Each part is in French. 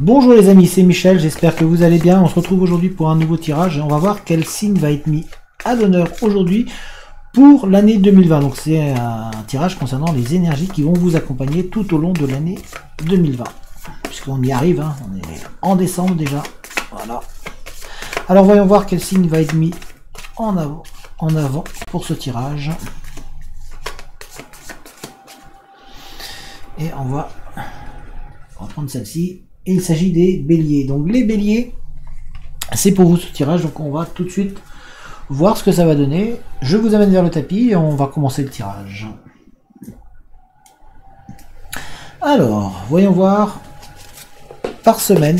Bonjour les amis, c'est Michel, j'espère que vous allez bien. On se retrouve aujourd'hui pour un nouveau tirage et on va voir quel signe va être mis à l'honneur aujourd'hui pour l'année 2020. Donc c'est un tirage concernant les énergies qui vont vous accompagner tout au long de l'année 2020. Puisqu'on y arrive, hein, on est en décembre déjà. Voilà. Alors voyons voir quel signe va être mis en avant pour ce tirage. Et on va prendre celle-ci. Et il s'agit des béliers. Donc les béliers, c'est pour vous ce tirage. Donc on va tout de suite voir ce que ça va donner. Je vous amène vers le tapis et on va commencer le tirage. Alors, voyons voir par semaine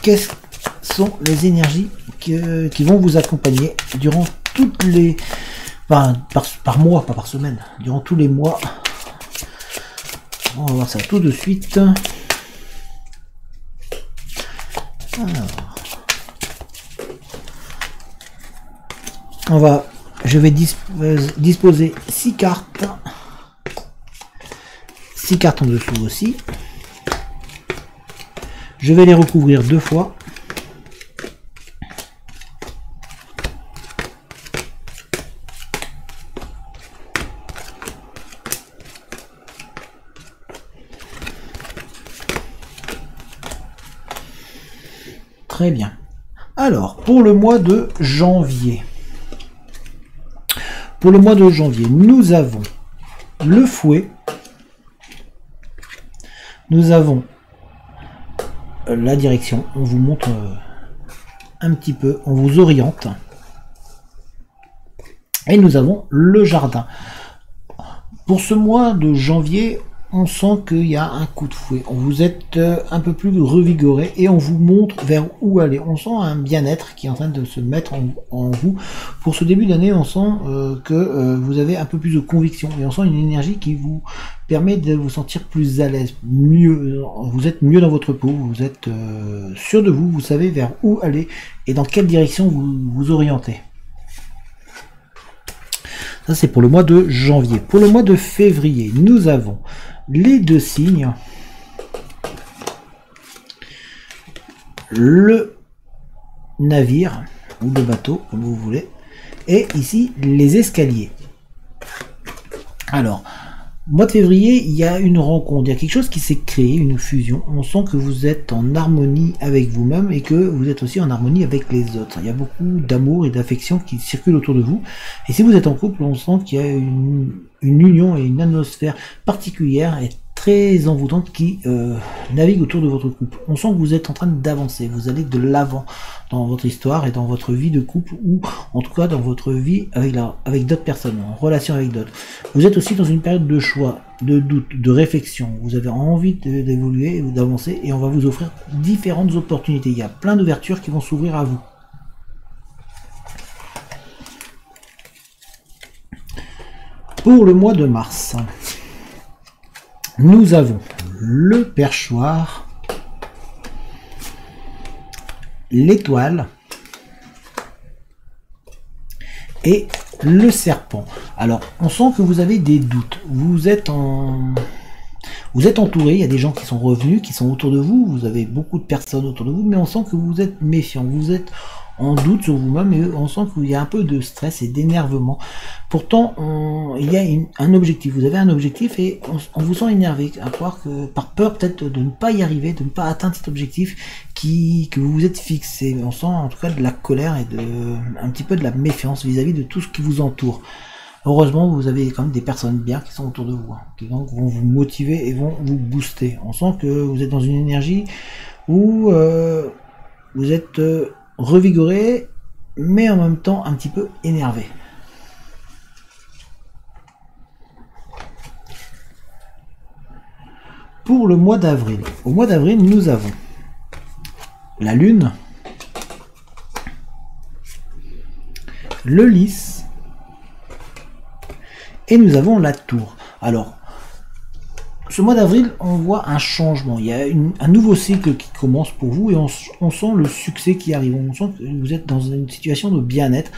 quelles sont les énergies qui vont vous accompagner durant toutes les... Enfin, par mois, pas par semaine. Durant tous les mois. On va voir ça tout de suite. Alors, je vais disposer 6 cartes. 6 cartes en dessous aussi. Je vais les recouvrir 2 fois. Très bien. Alors, pour le mois de janvier. Pour le mois de janvier, nous avons le fouet. Nous avons la direction. On vous montre un petit peu, on vous oriente. Et nous avons le jardin. Pour ce mois de janvier, on sent qu'il y a un coup de fouet. Vous êtes un peu plus revigoré et on vous montre vers où aller. On sent un bien-être qui est en train de se mettre en vous. Pour ce début d'année, on sent que vous avez un peu plus de conviction et on sent une énergie qui vous permet de vous sentir plus à l'aise, mieux. Vous êtes mieux dans votre peau, vous êtes sûr de vous, vous savez vers où aller et dans quelle direction vous vous orientez. Ça, c'est pour le mois de janvier. Pour le mois de février, nous avons les 2 signes, le navire, ou le bateau, comme vous voulez, et ici, les escaliers. Alors, mois de février, il y a une rencontre, il y a quelque chose qui s'est créé, une fusion. On sent que vous êtes en harmonie avec vous-même et que vous êtes aussi en harmonie avec les autres. Il y a beaucoup d'amour et d'affection qui circulent autour de vous. Et si vous êtes en couple, on sent qu'il y a une union et une atmosphère particulière et très envoûtante qui navigue autour de votre couple. On sent que vous êtes en train d'avancer, vous allez de l'avant dans votre histoire et dans votre vie de couple ou en tout cas dans votre vie avec d'autres personnes, en relation avec d'autres. Vous êtes aussi dans une période de choix, de doute, de réflexion. Vous avez envie d'évoluer, d'avancer et on va vous offrir différentes opportunités. Il y a plein d'ouvertures qui vont s'ouvrir à vous. Pour le mois de mars, nous avons le perchoir, l'étoile et le serpent. Alors, on sent que vous avez des doutes. Vous êtes entouré, il y a des gens qui sont revenus, qui sont autour de vous. Vous avez beaucoup de personnes autour de vous, mais on sent que vous êtes méfiant. Vous êtes en doute sur vous-même et on sent qu'il y a un peu de stress et d'énervement. Pourtant, il y a un objectif. Vous avez un objectif et on vous sent énervé, à croire que par peur peut-être de ne pas y arriver, de ne pas atteindre cet objectif que vous vous êtes fixé. On sent en tout cas de la colère et un petit peu de la méfiance vis-à-vis de tout ce qui vous entoure. Heureusement, vous avez quand même des personnes bien qui sont autour de vous, qui donc vont vous motiver et vont vous booster. On sent que vous êtes dans une énergie où vous êtes revigoré, mais en même temps un petit peu énervé. Pour le mois d'avril, au mois d'avril, nous avons la lune, le lys et nous avons la tour. Alors, ce mois d'avril, on voit un changement. Il y a un nouveau cycle qui commence pour vous et on sent le succès qui arrive. On sent que vous êtes dans une situation de bien-être.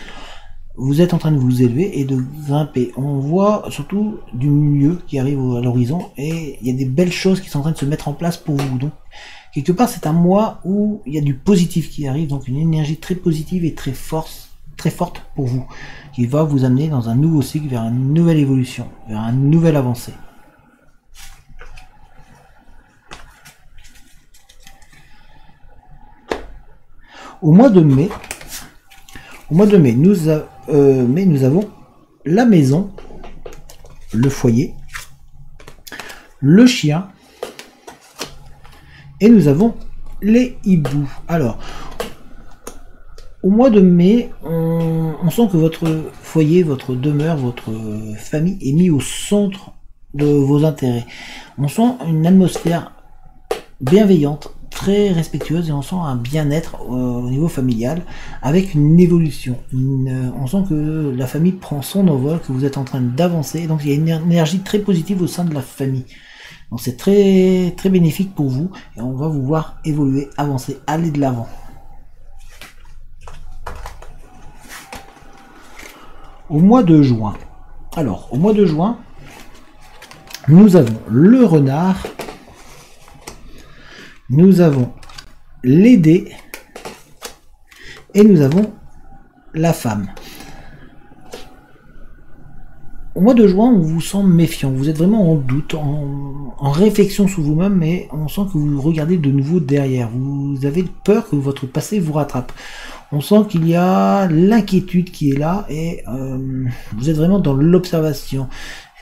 Vous êtes en train de vous élever et de grimper. On voit surtout du milieu qui arrive à l'horizon et il y a des belles choses qui sont en train de se mettre en place pour vous. Donc, Quelque part, c'est un mois où il y a du positif qui arrive, donc une énergie très positive et très forte pour vous, qui va vous amener dans un nouveau cycle, vers une nouvelle évolution, vers une nouvelle avancée. Au mois de mai, nous avons la maison, le foyer, le chien, et nous avons les hiboux. Alors, au mois de mai, on sent que votre foyer, votre demeure, votre famille est mis au centre de vos intérêts. On sent une atmosphère bienveillante, très respectueuse, et on sent un bien-être au niveau familial, avec une évolution. On sent que la famille prend son envol, que vous êtes en train d'avancer, donc il y a une énergie très positive au sein de la famille. Donc c'est très très bénéfique pour vous, et on va vous voir évoluer, avancer, aller de l'avant. Au mois de juin, alors au mois de juin, nous avons le renard, nous avons les dés, et nous avons la femme. Au mois de juin, on vous sent méfiant, vous êtes vraiment en doute, en réflexion sur vous-même, mais on sent que vous regardez de nouveau derrière, vous avez peur que votre passé vous rattrape. On sent qu'il y a l'inquiétude qui est là, et vous êtes vraiment dans l'observation.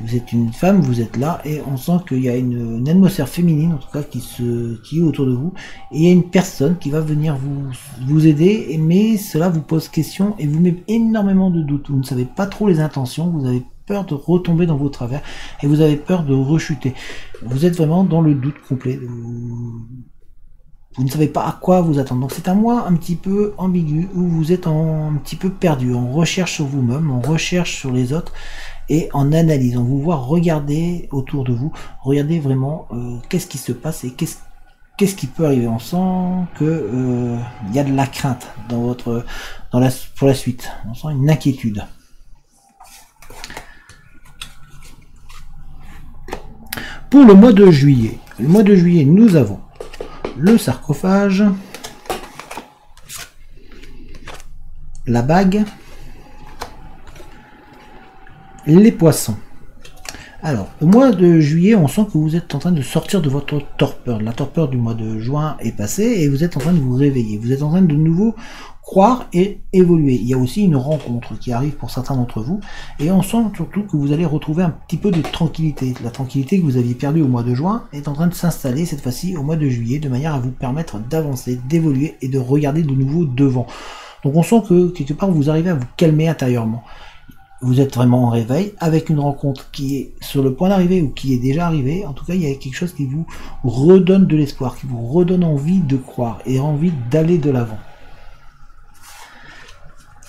Vous êtes une femme, vous êtes là, et on sent qu'il y a une atmosphère féminine, en tout cas, qui est autour de vous, et il y a une personne qui va venir vous aider, mais cela vous pose question, et vous met énormément de doutes. Vous ne savez pas trop les intentions, vous avez peur de retomber dans vos travers, et vous avez peur de rechuter. Vous êtes vraiment dans le doute complet. Vous ne savez pas à quoi vous attendre. Donc c'est un mois un petit peu ambigu, où vous êtes un petit peu perdu, en recherche sur vous-même, en recherche sur les autres, et en analyse. On vous voit regarder autour de vous, regardez vraiment qu'est-ce qui se passe et qu'est-ce qui peut arriver. On sent que il y a de la crainte pour la suite. On sent une inquiétude. Pour le mois de juillet, nous avons le sarcophage, la bague, les poissons. Alors, au mois de juillet, on sent que vous êtes en train de sortir de votre torpeur. La torpeur du mois de juin est passée, et vous êtes en train de vous réveiller. Vous êtes en train de nouveau croire et évoluer. Il y a aussi une rencontre qui arrive pour certains d'entre vous, et on sent surtout que vous allez retrouver un petit peu de tranquillité. La tranquillité que vous aviez perdue au mois de juin est en train de s'installer cette fois-ci au mois de juillet, de manière à vous permettre d'avancer, d'évoluer et de regarder de nouveau devant. Donc on sent que quelque part vous arrivez à vous calmer intérieurement. Vous êtes vraiment en réveil, avec une rencontre qui est sur le point d'arriver ou qui est déjà arrivée. En tout cas, il y a quelque chose qui vous redonne de l'espoir, qui vous redonne envie de croire et envie d'aller de l'avant.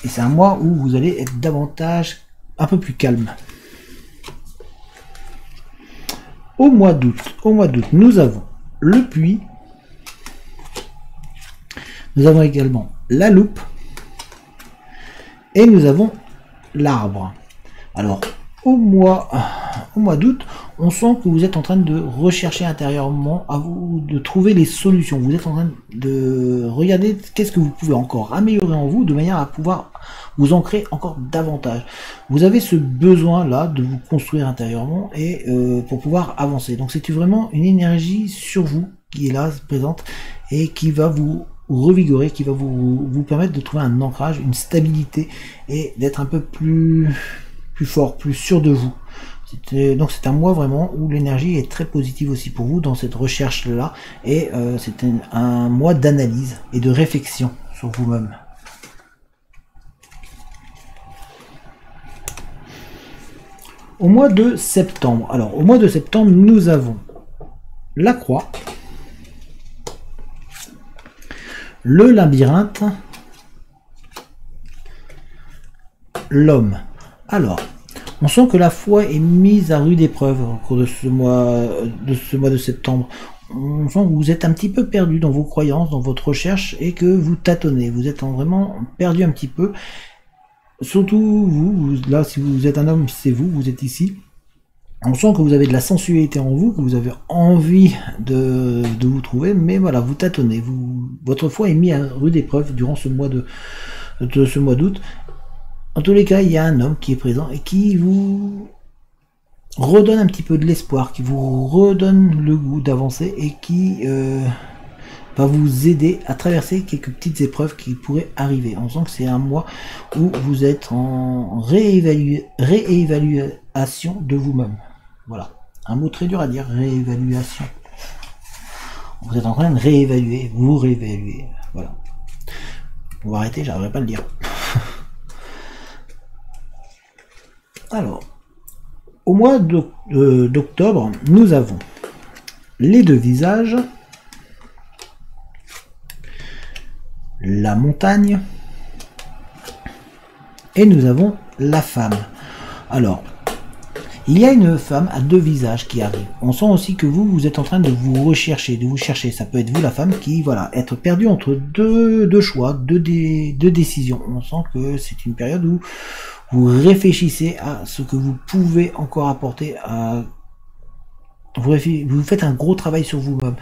Et c'est un mois où vous allez être davantage, un peu plus calme. Au mois d'août, nous avons le puits, nous avons également la loupe, et nous avons l'arbre. Alors, au mois d'août, on sent que vous êtes en train de rechercher intérieurement, de trouver les solutions. Vous êtes en train de regarder qu'est-ce que vous pouvez encore améliorer en vous, de manière à pouvoir vous ancrer encore davantage. Vous avez ce besoin-là de vous construire intérieurement, et pour pouvoir avancer. Donc c'est vraiment une énergie sur vous qui est là, présente, et qui va vous revigorer, qui va vous permettre de trouver un ancrage, une stabilité, et d'être un peu plus fort, plus sûr de vous. Donc c'est un mois vraiment où l'énergie est très positive aussi pour vous dans cette recherche là, et c'est un mois d'analyse et de réflexion sur vous-même. Au mois de septembre, alors au mois de septembre, nous avons la croix, le labyrinthe, l'homme. Alors, on sent que la foi est mise à rude épreuve au cours de ce mois de septembre. On sent que vous êtes un petit peu perdu dans vos croyances, dans votre recherche, et que vous tâtonnez. Vous êtes vraiment perdu un petit peu. Surtout vous, là, si vous êtes un homme, c'est vous êtes ici. On sent que vous avez de la sensualité en vous, que vous avez envie de vous trouver, mais voilà, vous tâtonnez. Votre foi est mise à rude épreuve durant ce mois d'août. En tous les cas, il y a un homme qui est présent et qui vous redonne un petit peu de l'espoir, qui vous redonne le goût d'avancer et qui va vous aider à traverser quelques petites épreuves qui pourraient arriver. On sent que c'est un mois où vous êtes en réévaluation de vous-même. Voilà, un mot très dur à dire, réévaluation. Vous êtes en train de réévaluer, vous réévaluer. Voilà. On va arrêter, j'arriverai pas à le dire. Alors, au mois d'octobre, nous avons les deux visages, la montagne, et nous avons la femme. Alors, il y a une femme à deux visages qui arrive. On sent aussi que vous êtes en train de vous rechercher, de vous chercher. Ça peut être vous, la femme, qui, voilà, être perdu entre deux choix, deux décisions. On sent que c'est une période où vous réfléchissez à ce que vous pouvez encore apporter à... Vous faites un gros travail sur vous-même.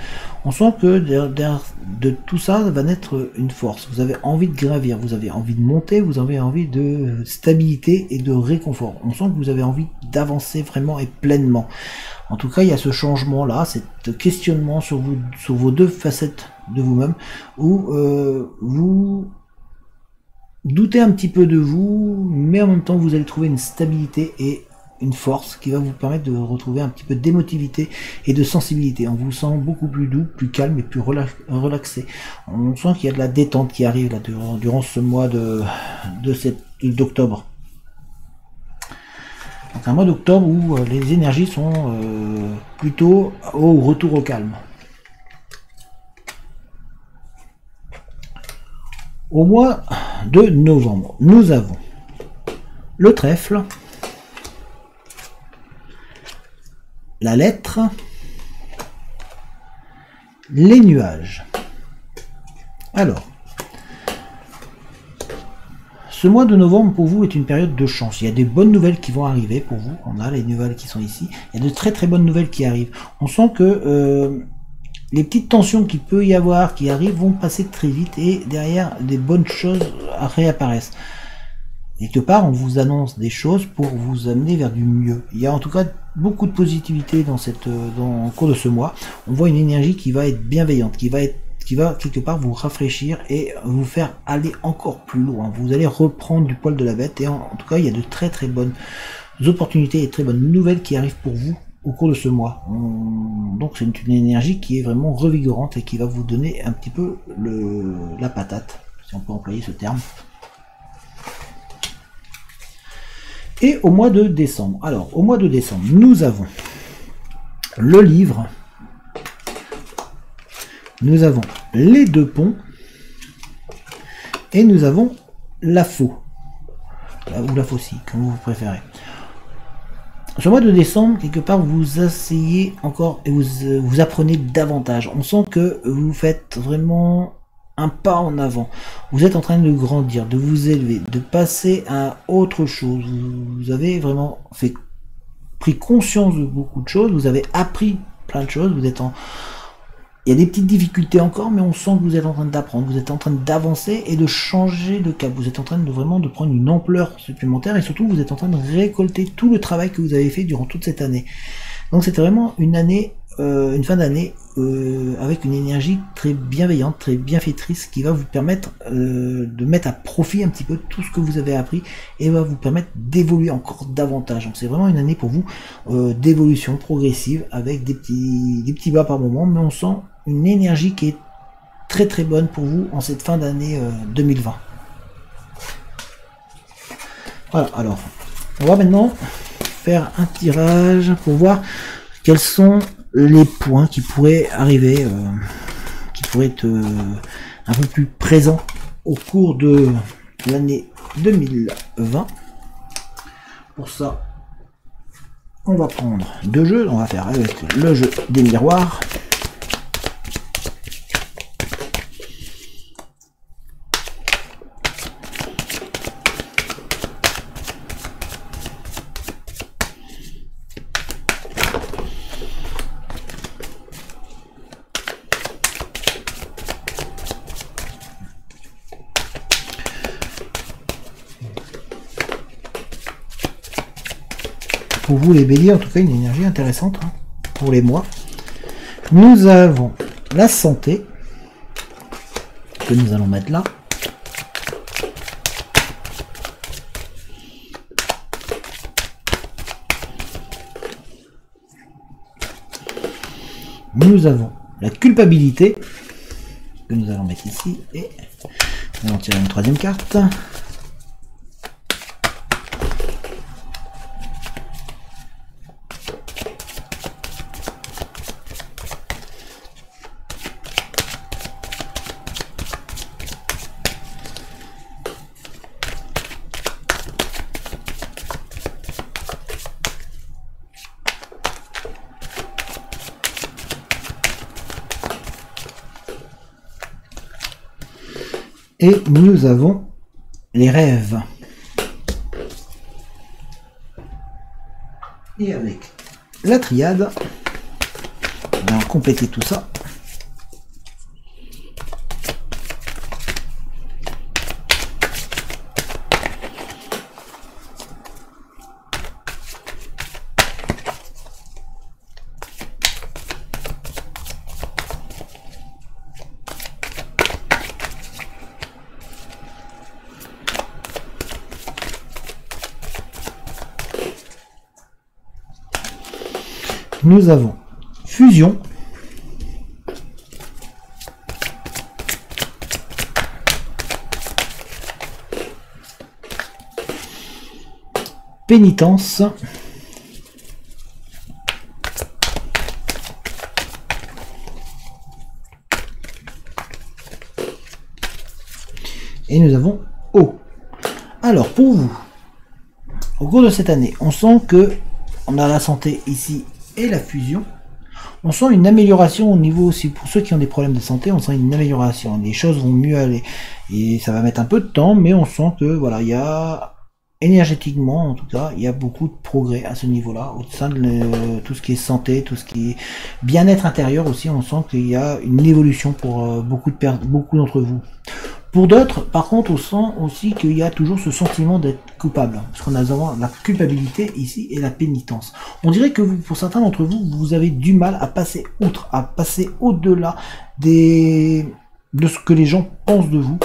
On sent que derrière de tout ça va naître une force. Vous avez envie de gravir, vous avez envie de monter, vous avez envie de stabilité et de réconfort. On sent que vous avez envie d'avancer vraiment et pleinement. En tout cas, il y a ce changement-là, ce questionnement sur vos deux facettes de vous-même, où vous doutez un petit peu de vous, mais en même temps, vous allez trouver une stabilité et une force qui va vous permettre de retrouver un petit peu d'émotivité et de sensibilité. On vous sent beaucoup plus doux, plus calme et plus relaxé. On sent qu'il y a de la détente qui arrive là durant ce mois d'octobre. Donc un mois d'octobre où les énergies sont plutôt au retour au calme. Au mois de novembre, nous avons le trèfle, la lettre, les nuages. Alors, ce mois de novembre pour vous est une période de chance. Il y a des bonnes nouvelles qui vont arriver pour vous. On a les nouvelles qui sont ici. Il y a de très très bonnes nouvelles qui arrivent. On sent que les petites tensions qu'il peut y avoir, qui arrivent, vont passer très vite et derrière, des bonnes choses réapparaissent. Quelque part, on vous annonce des choses pour vous amener vers du mieux. Il y a en tout cas beaucoup de positivité dans au cours de ce mois. On voit une énergie qui va être bienveillante, qui va quelque part vous rafraîchir et vous faire aller encore plus loin. Vous allez reprendre du poil de la bête et en tout cas, il y a de très très bonnes opportunités et très bonnes nouvelles qui arrivent pour vous au cours de ce mois. Donc c'est une énergie qui est vraiment revigorante et qui va vous donner un petit peu la patate, si on peut employer ce terme. Et au mois de décembre. Alors, au mois de décembre, nous avons le livre, nous avons les deux ponts, et nous avons la faux, ou la faucille, comme vous préférez. Ce mois de décembre, quelque part, vous asseyez encore et vous apprenez davantage. On sent que vous faites vraiment un pas en avant. Vous êtes en train de grandir, de vous élever, de passer à autre chose. Vous avez vraiment pris conscience de beaucoup de choses. Vous avez appris plein de choses. Il y a des petites difficultés encore, mais on sent que vous êtes en train d'apprendre. Vous êtes en train d'avancer et de changer de cap. Vous êtes en train de vraiment de prendre une ampleur supplémentaire et surtout vous êtes en train de récolter tout le travail que vous avez fait durant toute cette année. Donc c'était vraiment une année, une fin d'année avec une énergie très bienveillante, très bienfaitrice qui va vous permettre de mettre à profit un petit peu tout ce que vous avez appris et va vous permettre d'évoluer encore davantage. Donc c'est vraiment une année pour vous d'évolution progressive avec des petits bas par moment, mais on sent une énergie qui est très très bonne pour vous en cette fin d'année 2020. Voilà, alors on va maintenant faire un tirage pour voir quels sont les points qui pourraient arriver, qui pourraient être un peu plus présents au cours de l'année 2020. Pour ça, on va prendre deux jeux. On va faire avec le jeu des miroirs. pour vous les béliers, en tout cas une énergie intéressante hein, pour les mois. Nous avons la santé, que nous allons mettre là. Nous avons la culpabilité, que nous allons mettre ici, et nous allons tirer une troisième carte. Et nous avons les rêves. Et avec la triade, on va compléter tout ça. Nous avons fusion, pénitence, et nous avons eau. Alors pour vous, au cours de cette année, on sent que on a la santé ici et la fusion. On sent une amélioration au niveau aussi, pour ceux qui ont des problèmes de santé, on sent une amélioration, les choses vont mieux aller, et ça va mettre un peu de temps, mais on sent que voilà, il y a énergétiquement en tout cas, il y a beaucoup de progrès à ce niveau-là, au sein de tout ce qui est santé, tout ce qui est bien-être intérieur aussi, on sent qu'il y a une évolution pour beaucoup d'entre vous. Pour d'autres, par contre, on sent aussi qu'il y a toujours ce sentiment d'être coupable, parce qu'on a la culpabilité ici et la pénitence. On dirait que vous, pour certains d'entre vous, vous avez du mal à passer outre, à passer au-delà de ce que les gens pensent de vous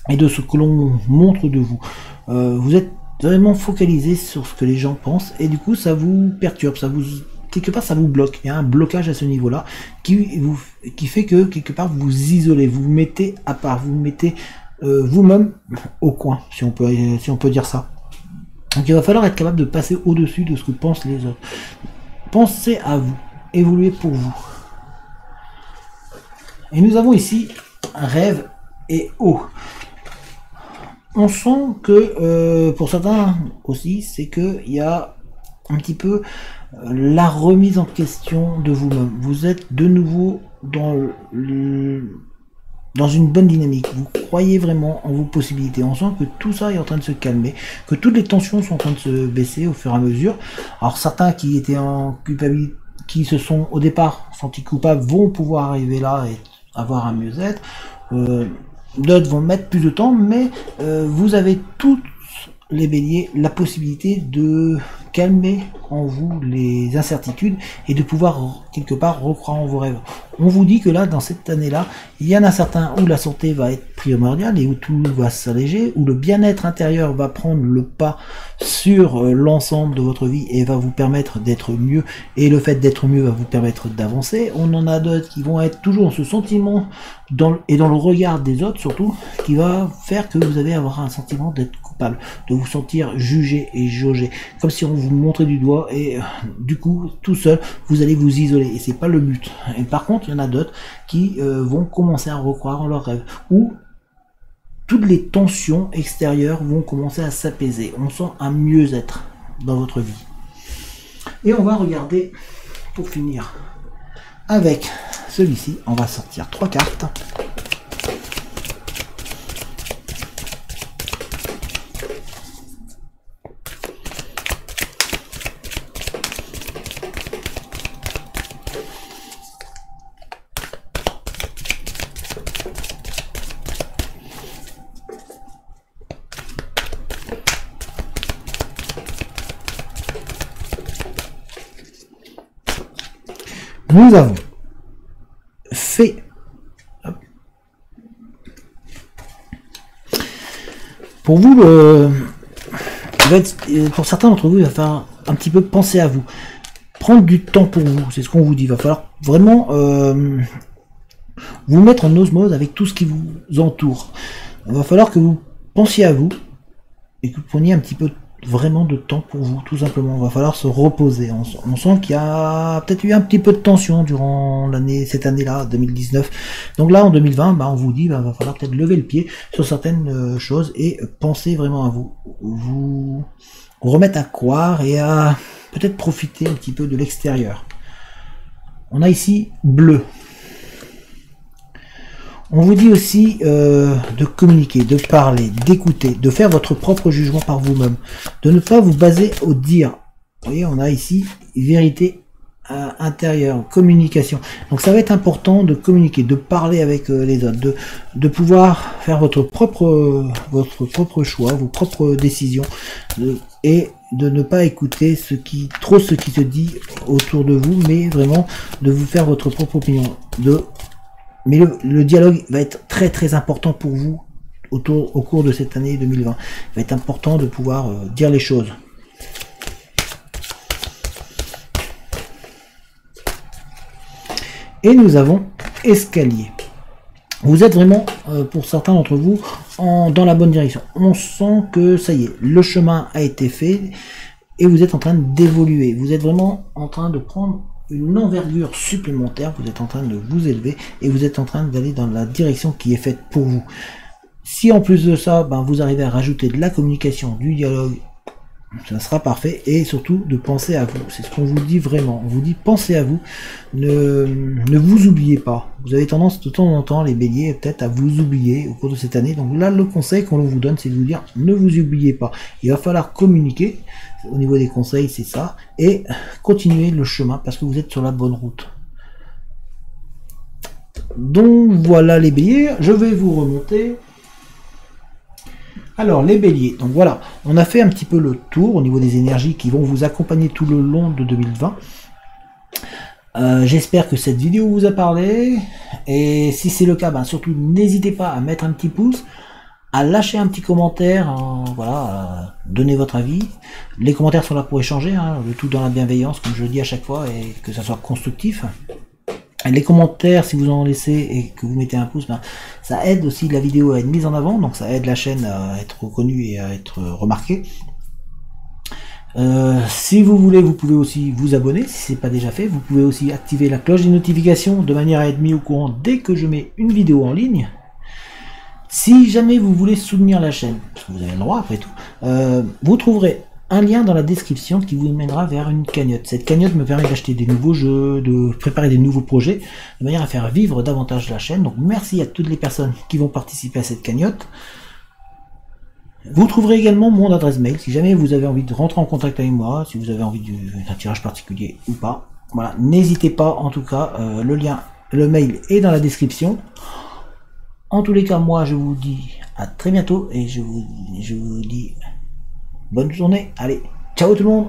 et de ce que l'on montre de vous. Vous êtes vraiment focalisé sur ce que les gens pensent et du coup ça vous perturbe, quelque part ça vous bloque, il y a un blocage à ce niveau-là qui fait que quelque part vous vous isolez, vous vous mettez à part, vous vous mettez vous-même au coin, si on peut dire ça. Donc il va falloir être capable de passer au-dessus de ce que pensent les autres. Pensez à vous, évoluez pour vous. Et nous avons ici un rêve et eau. On sent que pour certains aussi, c'est que il y a un petit peu la remise en question de vous-même. Vous êtes de nouveau dans une bonne dynamique. Vous croyez vraiment en vos possibilités. On sent que tout ça est en train de se calmer, que toutes les tensions sont en train de se baisser au fur et à mesure. Alors certains qui étaient en culpabilité, qui se sont au départ sentis coupables, vont pouvoir arriver là et avoir un mieux-être. D'autres vont mettre plus de temps, mais vous avez tous les béliers la possibilité de calmer en vous les incertitudes et de pouvoir quelque part recroire en vos rêves. On vous dit que là, dans cette année-là, il y en a certains où la santé va être primordiale et où tout va s'alléger, où le bien-être intérieur va prendre le pas sur l'ensemble de votre vie et va vous permettre d'être mieux, et le fait d'être mieux va vous permettre d'avancer. On en a d'autres qui vont être toujours dans ce sentiment et dans le regard des autres surtout, qui va faire que vous allez avoir un sentiment d'être coupable, de vous sentir jugé et jaugé, comme si on vous montrait du doigt, et du coup tout seul vous allez vous isoler, et c'est pas le but. Et par contre il y en a d'autres qui vont commencer à recroire en leurs rêves, où toutes les tensions extérieures vont commencer à s'apaiser, on sent un mieux-être dans votre vie. Et on va regarder, pour finir avec celui-ci, on va sortir 3 cartes. Nous avons fait, pour vous, pour certains d'entre vous, il va falloir un petit peu penser à vous. Prendre du temps pour vous, c'est ce qu'on vous dit. Il va falloir vraiment vous mettre en osmose avec tout ce qui vous entoure. Il va falloir que vous pensiez à vous et que vous preniez un petit peu vraiment de temps pour vous, tout simplement. Il va falloir se reposer. On sent qu'il y a peut-être eu un petit peu de tension durant cette année-là, 2019. Donc là, en 2020, on vous dit, va falloir peut-être lever le pied sur certaines choses et penser vraiment à vous. Vous remettre à croire et à peut-être profiter un petit peu de l'extérieur. On a ici bleu. On vous dit aussi de communiquer, de parler, d'écouter, de faire votre propre jugement par vous-même, de ne pas vous baser au dire. Vous voyez, on a ici vérité intérieure, communication. Donc ça va être important de communiquer, de parler avec les autres, de pouvoir faire votre propre choix, vos propres décisions, et de ne pas écouter trop ce qui se dit autour de vous, mais vraiment de vous faire votre propre opinion. Mais le dialogue va être très très important pour vous au cours de cette année 2020. Il va être important de pouvoir dire les choses. Et nous avons escalier. Vous êtes vraiment, pour certains d'entre vous, dans la bonne direction. On sent que ça y est, le chemin a été fait et vous êtes en train d'évoluer. Vous êtes vraiment en train de prendre une envergure supplémentaire, vous êtes en train de vous élever et vous êtes en train d'aller dans la direction qui est faite pour vous. Si en plus de ça, vous arrivez à rajouter de la communication, du dialogue, ça sera parfait, et surtout de penser à vous. C'est ce qu'on vous dit vraiment. On vous dit pensez à vous, ne vous oubliez pas. Vous avez tendance de temps en temps, les béliers, peut-être à vous oublier au cours de cette année. Donc là, le conseil qu'on vous donne, c'est de vous dire ne vous oubliez pas. Il va falloir communiquer. Au niveau des conseils, c'est ça, et continuer le chemin parce que vous êtes sur la bonne route. Donc voilà les béliers, je vais vous remonter. Alors les béliers, donc voilà, on a fait un petit peu le tour au niveau des énergies qui vont vous accompagner tout le long de 2020. J'espère que cette vidéo vous a parlé, et si c'est le cas, surtout n'hésitez pas à mettre un petit pouce, à lâcher un petit commentaire, voilà, donner votre avis. Les commentaires sont là pour échanger, le tout dans la bienveillance, comme je le dis à chaque fois, et que ça soit constructif. Les commentaires, si vous en laissez et que vous mettez un pouce, ça aide aussi la vidéo à être mise en avant, donc ça aide la chaîne à être reconnue et à être remarquée. Si vous voulez, vous pouvez aussi vous abonner, si ce n'est pas déjà fait. Vous pouvez aussi activer la cloche des notifications de manière à être mis au courant dès que je mets une vidéo en ligne. Si jamais vous voulez soutenir la chaîne, parce que vous avez le droit après tout, vous trouverez un lien dans la description qui vous mènera vers une cagnotte. Cette cagnotte me permet d'acheter des nouveaux jeux, de préparer des nouveaux projets, de manière à faire vivre davantage la chaîne. Donc merci à toutes les personnes qui vont participer à cette cagnotte. Vous trouverez également mon adresse mail, si jamais vous avez envie de rentrer en contact avec moi, si vous avez envie d'un tirage particulier ou pas. Voilà, n'hésitez pas, en tout cas, le mail est dans la description. En tous les cas, moi je vous dis à très bientôt et je vous dis bonne journée. Allez, ciao tout le monde!